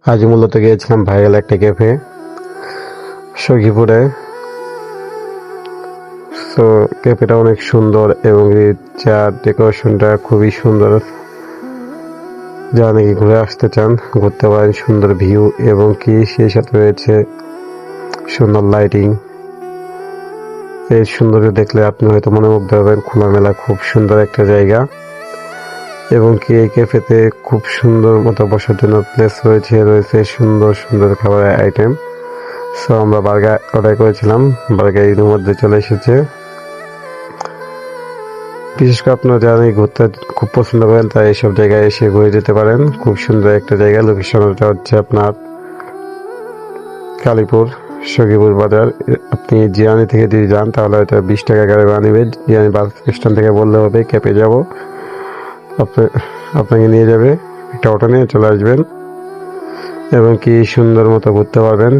আজ মূলত গিয়েছিলাম ভাইরাল একটা ক্যাফে সখীপুরে। তো ক্যাফেটা অনেক সুন্দর এবং এর চার ডেকোরেশনটা খুবই সুন্দর। যারা নাকি ঘুরে আসতে চান ঘুরতে পারেন, সুন্দর ভিউ এবং কি সেই সাথে রয়েছে সুন্দর লাইটিং। এই সৌন্দর্য দেখলে আপনি হয়তো মনোমুগ্ধ হবেন। খোলামেলা খুব সুন্দর একটা জায়গা এবং কি এই ক্যাফেতে খুব সুন্দর মতো বসার জন্য প্লেস রয়েছে সুন্দর সুন্দর খাবারের আইটেম। সো আমরা বার্গার অর্ডার করেছিলাম, বার্গার এর মধ্যে চলে এসেছে। বিশেষ করে আপনারা যারা ঘুরতে খুব পছন্দ করেন তাই এইসব জায়গায় এসে ঘুরে যেতে পারেন। খুব সুন্দর একটা জায়গা। লোকেশনটা হচ্ছে আপনার কালীপুর সখীপুর বাজার। আপনি জিরানি থেকে যদি যান তাহলে হয়তো 20 টাকা গাড়ি ভাড়া নেবে। জিরানি বাস স্ট্যান্ড থেকে বললে হবে ক্যাফে যাব, আপনাকে নিয়ে যাবে। একটা অটো নিয়ে চলে আসবেন এবং কি সুন্দর মতো ঘুরতে পারবেন।